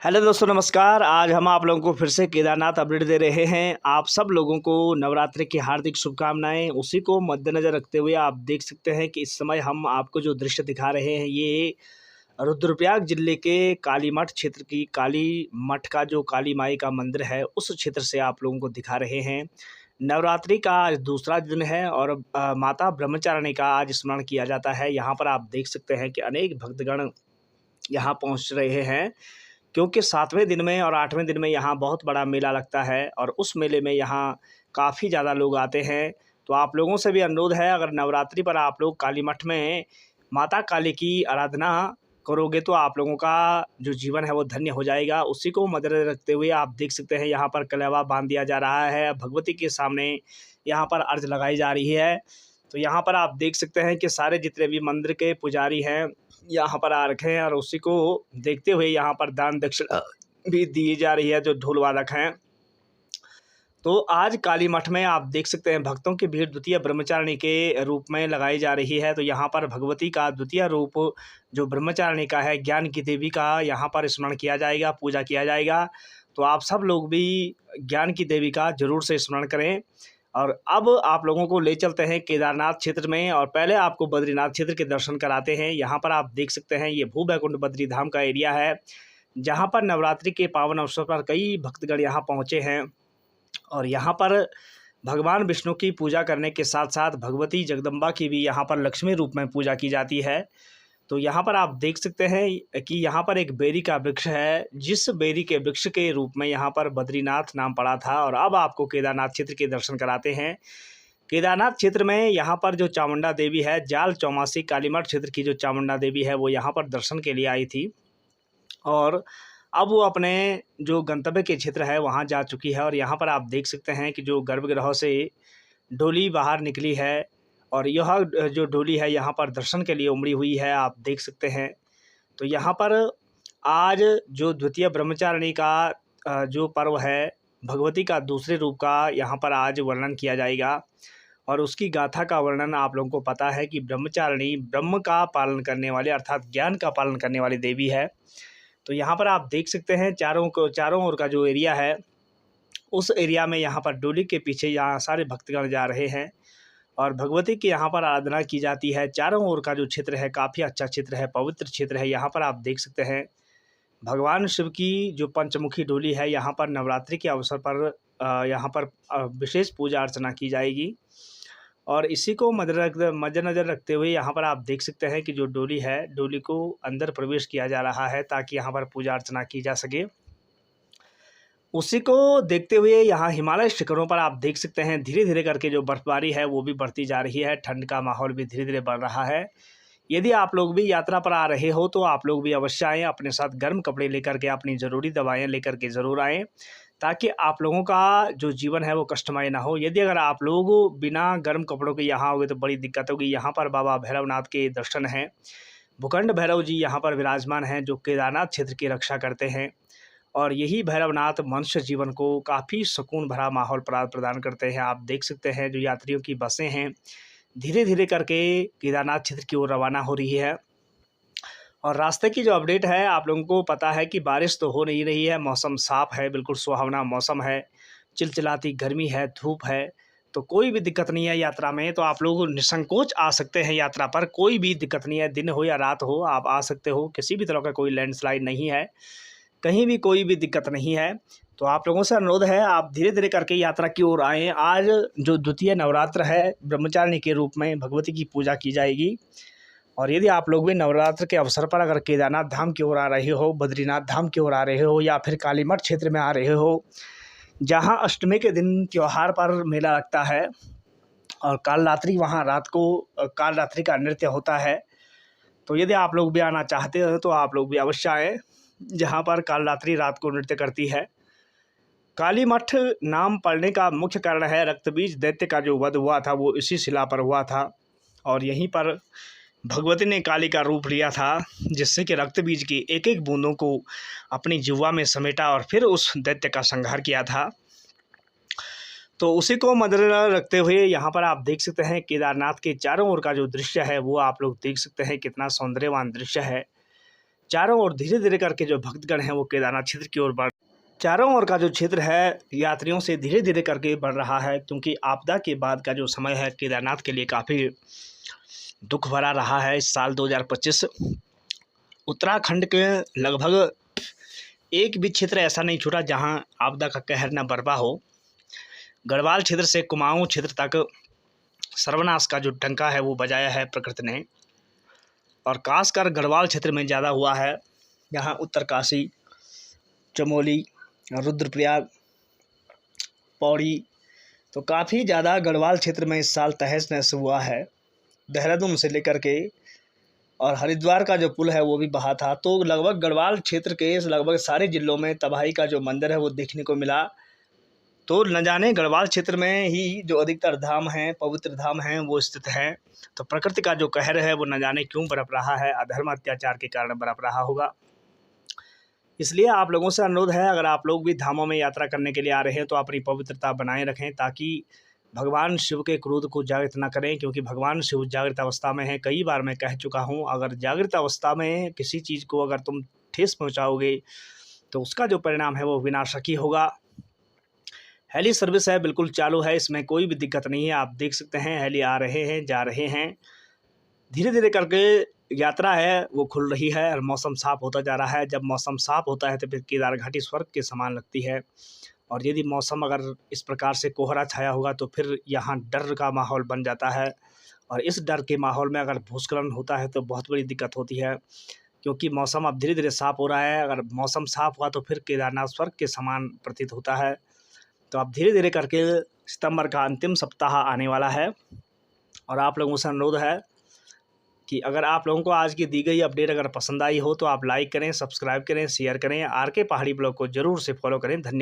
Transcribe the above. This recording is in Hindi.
हेलो दोस्तों, नमस्कार। आज हम आप लोगों को फिर से केदारनाथ अपडेट दे रहे हैं। आप सब लोगों को नवरात्रि की हार्दिक शुभकामनाएं। उसी को मद्देनज़र रखते हुए आप देख सकते हैं कि इस समय हम आपको जो दृश्य दिखा रहे हैं ये रुद्रप्रयाग जिले के काली मठ क्षेत्र की काली मठ का जो काली माई का मंदिर है उस क्षेत्र से आप लोगों को दिखा रहे हैं। नवरात्रि का आज दूसरा दिन है और माता ब्रह्मचारिणी का आज स्मरण किया जाता है। यहाँ पर आप देख सकते हैं कि अनेक भक्तगण यहाँ पहुँच रहे हैं, क्योंकि 7वें दिन में और 8वें दिन में यहाँ बहुत बड़ा मेला लगता है और उस मेले में यहाँ काफ़ी ज़्यादा लोग आते हैं। तो आप लोगों से भी अनुरोध है, अगर नवरात्रि पर आप लोग काली मठ में माता काली की आराधना करोगे तो आप लोगों का जो जीवन है वो धन्य हो जाएगा। उसी को मद्देनज़र रखते हुए आप देख सकते हैं यहाँ पर कलेवा बांध दिया जा रहा है। भगवती के सामने यहाँ पर अर्ज़ लगाई जा रही है। तो यहाँ पर आप देख सकते हैं कि सारे जितने भी मंदिर के पुजारी हैं यहाँ पर आ रखे हैं और उसी को देखते हुए यहाँ पर दान दक्षिणा भी दी जा रही है जो ढोल वादक हैं। तो आज काली मठ में आप देख सकते हैं भक्तों की भीड़ द्वितीय ब्रह्मचारिणी के रूप में लगाई जा रही है। तो यहाँ पर भगवती का द्वितीय रूप जो ब्रह्मचारिणी का है, ज्ञान की देवी का, यहाँ पर स्मरण किया जाएगा, पूजा किया जाएगा। तो आप सब लोग भी ज्ञान की देवी का जरूर से स्मरण करें। और अब आप लोगों को ले चलते हैं केदारनाथ क्षेत्र में और पहले आपको बद्रीनाथ क्षेत्र के दर्शन कराते हैं। यहाँ पर आप देख सकते हैं ये भू बैकुंठ बद्री धाम का एरिया है, जहाँ पर नवरात्रि के पावन अवसर पर कई भक्तगण यहाँ पहुँचे हैं और यहाँ पर भगवान विष्णु की पूजा करने के साथ साथ भगवती जगदम्बा की भी यहाँ पर लक्ष्मी रूप में पूजा की जाती है। तो यहाँ पर आप देख सकते हैं कि यहाँ पर एक बेरी का वृक्ष है, जिस बेरी के वृक्ष के रूप में यहाँ पर बद्रीनाथ नाम पड़ा था। और अब आपको केदारनाथ क्षेत्र के दर्शन कराते हैं। केदारनाथ क्षेत्र में यहाँ पर जो चामुंडा देवी है, जाल चौमासी कालीमठ क्षेत्र की जो चामुंडा देवी है वो यहाँ पर दर्शन के लिए आई थी और अब वो अपने जो गंतव्य के क्षेत्र है वहाँ जा चुकी है। और यहाँ पर आप देख सकते हैं कि जो गर्भगृह से डोली बाहर निकली है और यह जो डोली है यहाँ पर दर्शन के लिए उमड़ी हुई है, आप देख सकते हैं। तो यहाँ पर आज जो द्वितीय ब्रह्मचारिणी का जो पर्व है, भगवती का दूसरे रूप का यहाँ पर आज वर्णन किया जाएगा और उसकी गाथा का वर्णन आप लोगों को पता है कि ब्रह्मचारिणी ब्रह्म का पालन करने वाले अर्थात ज्ञान का पालन करने वाली देवी है। तो यहाँ पर आप देख सकते हैं चारों ओर का जो एरिया है उस एरिया में यहाँ पर डोली के पीछे यहाँ सारे भक्तगण जा रहे हैं और भगवती की यहाँ पर आराधना की जाती है। चारों ओर का जो क्षेत्र है काफ़ी अच्छा क्षेत्र है, पवित्र क्षेत्र है। यहाँ पर आप देख सकते हैं भगवान शिव की जो पंचमुखी डोली है, यहाँ पर नवरात्रि के अवसर पर यहाँ पर विशेष पूजा अर्चना की जाएगी। और इसी को मद्देनज़र रखते हुए यहाँ पर आप देख सकते हैं कि जो डोली है, डोली को अंदर प्रवेश किया जा रहा है ताकि यहाँ पर पूजा अर्चना की जा सके। उसी को देखते हुए यहाँ हिमालय शिखरों पर आप देख सकते हैं धीरे धीरे करके जो बर्फबारी है वो भी बढ़ती जा रही है। ठंड का माहौल भी धीरे धीरे बढ़ रहा है। यदि आप लोग भी यात्रा पर आ रहे हो तो आप लोग भी अवश्य आएँ, अपने साथ गर्म कपड़े लेकर के, अपनी ज़रूरी दवाएं लेकर के ज़रूर आएँ, ताकि आप लोगों का जो जीवन है वो कष्टमय ना हो। यदि अगर आप लोग बिना गर्म कपड़ों के यहाँ आओगे तो बड़ी दिक्कत होगी। यहाँ पर बाबा भैरवनाथ के दर्शन हैं। भूखंड भैरव जी यहाँ पर विराजमान हैं जो केदारनाथ क्षेत्र की रक्षा करते हैं और यही भैरवनाथ मनुष्य जीवन को काफ़ी सुकून भरा माहौल प्रदान करते हैं। आप देख सकते हैं जो यात्रियों की बसें हैं धीरे धीरे करके केदारनाथ क्षेत्र की ओर रवाना हो रही है। और रास्ते की जो अपडेट है, आप लोगों को पता है कि बारिश तो हो नहीं रही है, मौसम साफ़ है, बिल्कुल सुहावना मौसम है, चिलचिलाती गर्मी है, धूप है, तो कोई भी दिक्कत नहीं है यात्रा में। तो आप लोग निसंकोच आ सकते हैं यात्रा पर, कोई भी दिक्कत नहीं है, दिन हो या रात हो आप आ सकते हो। किसी भी तरह का कोई लैंडस्लाइड नहीं है, कहीं भी कोई भी दिक्कत नहीं है। तो आप लोगों से अनुरोध है आप धीरे धीरे करके यात्रा की ओर आएँ। आज जो द्वितीय नवरात्र है, ब्रह्मचारिणी के रूप में भगवती की पूजा की जाएगी। और यदि आप लोग भी नवरात्र के अवसर पर अगर केदारनाथ धाम की ओर आ रहे हो, बद्रीनाथ धाम की ओर आ रहे हो या फिर कालीमठ क्षेत्र में आ रहे हो, जहां अष्टमी के दिन त्योहार पर मेला लगता है और कालरात्रि वहां रात को कालरात्रि का नृत्य होता है, तो यदि आप लोग भी आना चाहते हो तो आप लोग भी अवश्य आएँ, जहाँ पर कालरात्रि रात को नृत्य करती है। काली मठ नाम पड़ने का मुख्य कारण है रक्तबीज दैत्य का जो वध हुआ था वो इसी शिला पर हुआ था और यहीं पर भगवती ने काली का रूप लिया था, जिससे कि रक्त बीज की एक एक बूंदों को अपनी जिह्वा में समेटा और फिर उस दैत्य का संहार किया था। तो उसी को मद्देनज़र रखते हुए यहाँ पर आप देख सकते हैं केदारनाथ के चारों ओर का जो दृश्य है वो आप लोग देख सकते हैं, कितना सौंदर्यवान दृश्य है। चारों ओर धीरे धीरे करके जो भक्तगण हैं वो केदारनाथ क्षेत्र की ओर बढ़, चारों ओर का जो क्षेत्र है यात्रियों से धीरे धीरे करके बढ़ रहा है, क्योंकि आपदा के बाद का जो समय है केदारनाथ के लिए काफ़ी दुख भरा रहा है। इस साल 2025 उत्तराखंड के लगभग एक भी क्षेत्र ऐसा नहीं छूटा जहां आपदा का कहर न बरपा हो। गढ़वाल क्षेत्र से कुमाऊं क्षेत्र तक सर्वनाश का जो डंका है वो बजाया है प्रकृति ने, और खासकर गढ़वाल क्षेत्र में ज़्यादा हुआ है। यहाँ उत्तरकाशी, चमोली, रुद्रप्रयाग, पौड़ी, तो काफ़ी ज़्यादा गढ़वाल क्षेत्र में इस साल तहस नहस हुआ है। देहरादून से लेकर के और हरिद्वार का जो पुल है वो भी बहा था। तो लगभग गढ़वाल क्षेत्र के लगभग सारे ज़िलों में तबाही का जो मंजर है वो देखने को मिला। तो न जाने गढ़वाल क्षेत्र में ही जो अधिकतर धाम हैं, पवित्र धाम हैं, वो स्थित हैं। तो प्रकृति का जो कहर है वो न जाने क्यों बरप रहा है, अधर्म अत्याचार के कारण बरप रहा होगा। इसलिए आप लोगों से अनुरोध है, अगर आप लोग भी धामों में यात्रा करने के लिए आ रहे हैं तो अपनी पवित्रता बनाए रखें, ताकि भगवान शिव के क्रोध को जागृत ना करें, क्योंकि भगवान शिव जागृत अवस्था में है। कई बार मैं कह चुका हूँ, अगर जागृत अवस्था में किसी चीज़ को अगर तुम ठेस पहुँचाओगे तो उसका जो परिणाम है वो विनाशक ही होगा। हेली सर्विस है बिल्कुल चालू है, इसमें कोई भी दिक्कत नहीं है। आप देख सकते हैं हेली आ रहे हैं, जा रहे हैं, धीरे धीरे करके यात्रा है वो खुल रही है और मौसम साफ़ होता जा रहा है। जब मौसम साफ़ होता है तो फिर केदार घाटी स्वर्ग के समान लगती है, और यदि मौसम अगर इस प्रकार से कोहरा छाया होगा तो फिर यहाँ डर का माहौल बन जाता है, और इस डर के माहौल में अगर भूस्खलन होता है तो बहुत बड़ी दिक्कत होती है, क्योंकि मौसम अब धीरे धीरे साफ़ हो रहा है। अगर मौसम साफ़ हुआ तो फिर केदारनाथ स्वर्ग के समान प्रतीत होता है। तो अब धीरे धीरे करके सितंबर का अंतिम सप्ताह आने वाला है, और आप लोगों से अनुरोध है कि अगर आप लोगों को आज की दी गई अपडेट अगर पसंद आई हो तो आप लाइक करें, सब्सक्राइब करें, शेयर करें। आर के पहाड़ी ब्लॉग को ज़रूर से फॉलो करें। धन्यवाद।